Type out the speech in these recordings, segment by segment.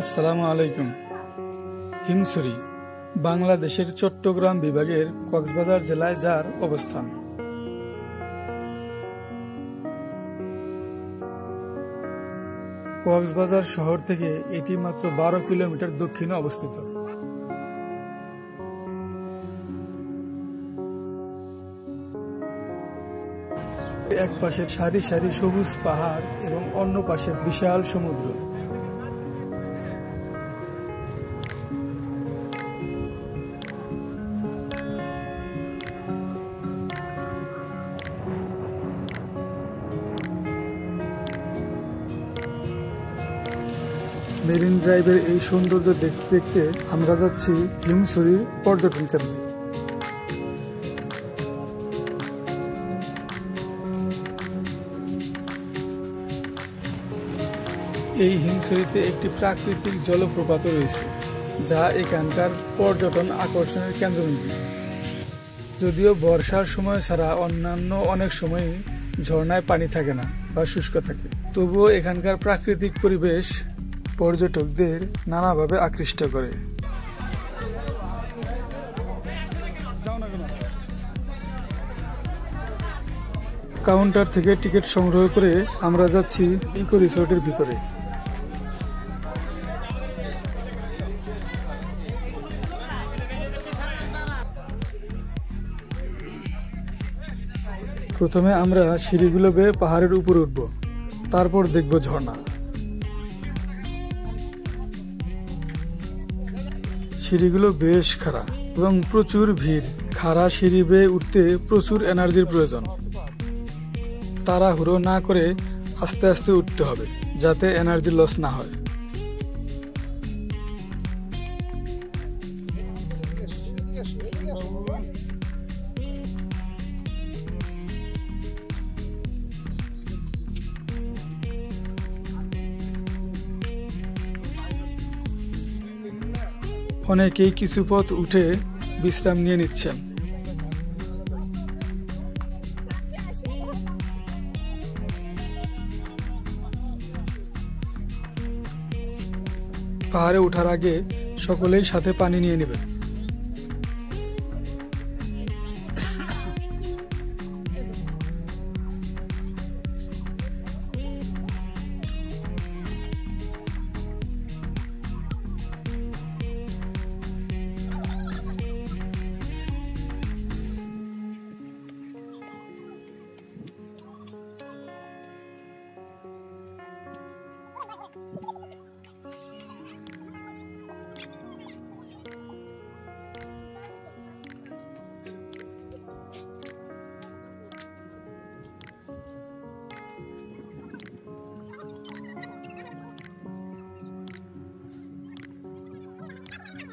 আসসালামু আলাইকুম। হিমছড়ি বাংলাদেশের চট্টগ্রাম বিভাগের কক্সবাজার জেলায় যার অবস্থান। কক্সবাজার শহর থেকে এটি মাত্র 12 কিলোমিটার দক্ষিণে অবস্থিত। এক পাশে সারি সারি সবুজ পাহাড় এবং অন্য পাশে বিশাল সমুদ্র। মেরিন ড্রাইভের এই সৌন্দর্য দেখতে দেখতে আমরা যাচ্ছি হিমছড়ির পর্যটন কেন্দ্রে। এই হিমছড়িতে একটি প্রাকৃতিক জলপ্রপাত রয়েছে, যা এখানকার পর্যটন আকর্ষণের কেন্দ্রবিন্দু। যদিও বর্ষার সময় ছাড়া অন্যান্য অনেক সময় ঝর্ণায় পানি থাকে না বা শুষ্ক থাকে, তবুও এখানকার প্রাকৃতিক পরিবেশ পর্যটকদের নানাভাবে আকৃষ্ট করে। কাউন্টার থেকে টিকিট সংগ্রহ করে আমরা যাচ্ছি ইকো রিসোর্টের ভিতরে। প্রথমে আমরা সিঁড়িগুলো বেয়ে পাহাড়ের উপর উঠব, তারপর দেখব ঝর্ণা। সিঁড়িগুলো বেশ খাড়া এবং প্রচুর ভিড়। খাড়া সিঁড়ি বেয়ে উঠতে প্রচুর এনার্জির প্রয়োজন। তাড়াহুড়ো না করে আস্তে আস্তে উঠতে হবে, যাতে এনার্জি লস না হয়। অনেকেই কিছু পথ উঠে বিশ্রাম নিয়ে নিচ্ছেন। পাহাড়ে ওঠার আগে সকলেই সাথে পানি নিয়ে নেবেন।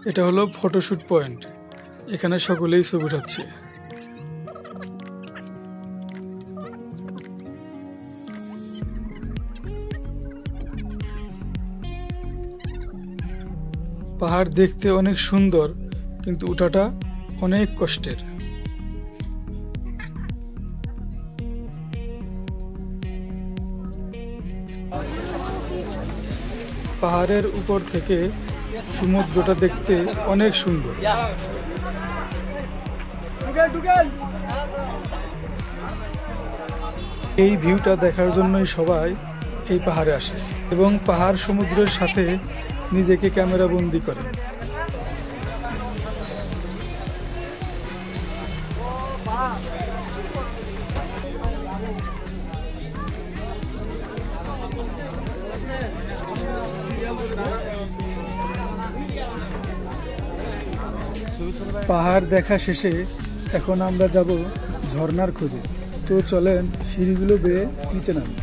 এটা হলো ফটোশুট পয়েন্ট। এখানে সকলেই ছবি উঠাচ্ছে। পাহাড় দেখতে অনেক সুন্দর, কিন্তু উঠাটা অনেক কষ্টের। পাহাড়ের উপর থেকে সমুদ্রটা দেখতে অনেক সুন্দর। এই ভিউটা দেখার জন্যই সবাই এই পাহাড়ে আসে এবং পাহাড় সমুদ্রের সাথে নিজেকে ক্যামেরা বন্দি করে। পাহাড় দেখা শেষে এখন আমরা যাব ঝর্ণার খোঁজে। তো চলেন সিঁড়িগুলো বেয়ে নিচে নামি।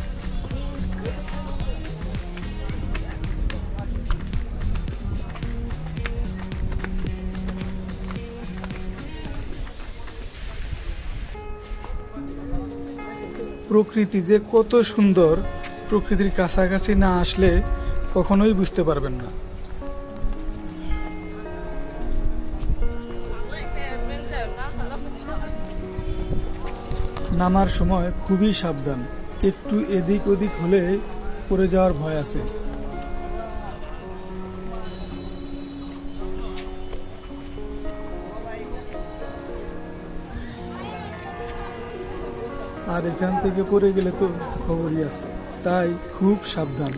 প্রকৃতি যে কত সুন্দর, প্রকৃতির কাছাকাছি না আসলে কখনোই বুঝতে পারবেন না। নামার সময় খুবই সাবধান, একটু এদিক ওদিক হলে পড়ে যাওয়ার ভয় আছে। আর এখান থেকে পড়ে গেলে তো খবরই আছে, তাই খুব সাবধান।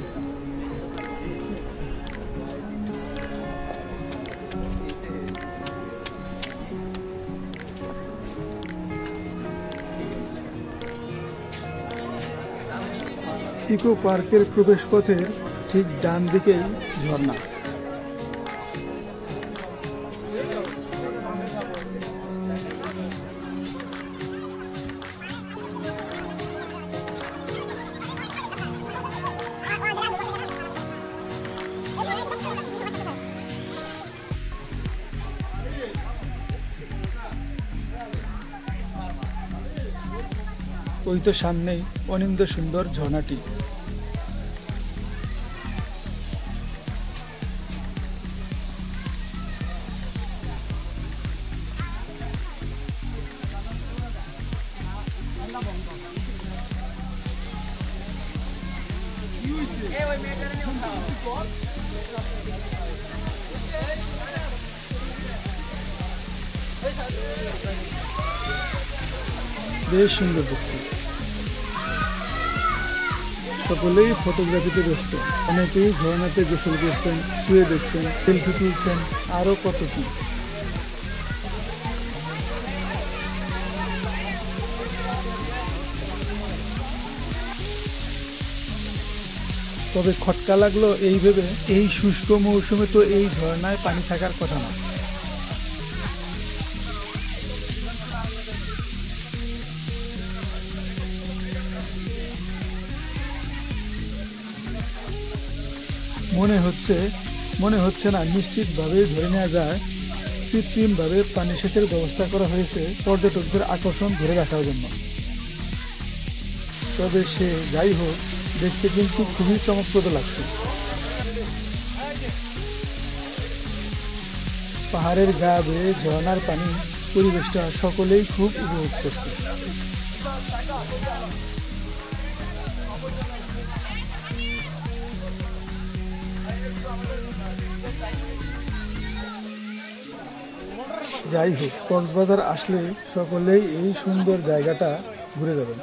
ইকো পার্কের প্রবেশ পথের ঠিক ডান দিকেই ঝর্ণা। ওই তো সামনেই অনিন্দ সুন্দর ঝর্ণাটি। বেশ সুন্দর দেখতে। সকলেই ফটোগ্রাফিতে ব্যস্ত, অনেকেই ঝর্ণাতে গোসল করছেন, শুয়ে দেখছেন, সেলফি তুলছেন, আরো কত কি। তবে খটকা লাগলো এই ভেবে, এই শুষ্ক মৌসুমে তো এই ঝর্ণায় পানি থাকার কথা না। মনে হচ্ছে না, নিশ্চিতভাবে ধরে নেওয়া যায় কৃত্রিমভাবে পানি সেচের ব্যবস্থা করা হয়েছে পর্যটকদের আকর্ষণ ধরে রাখার জন্য। তবে সে যাই হোক, দেখতে কিন্তু খুবই চমকপ্রদ লাগছে। পাহাড়ের গা বেয়ে ঝর্ণার পানি, পরিবেশটা সকলেই খুব উপভোগ করছে। যাই হোক, কক্সবাজার আসলে সকলেই এই সুন্দর জায়গাটা ঘুরে যাবেন।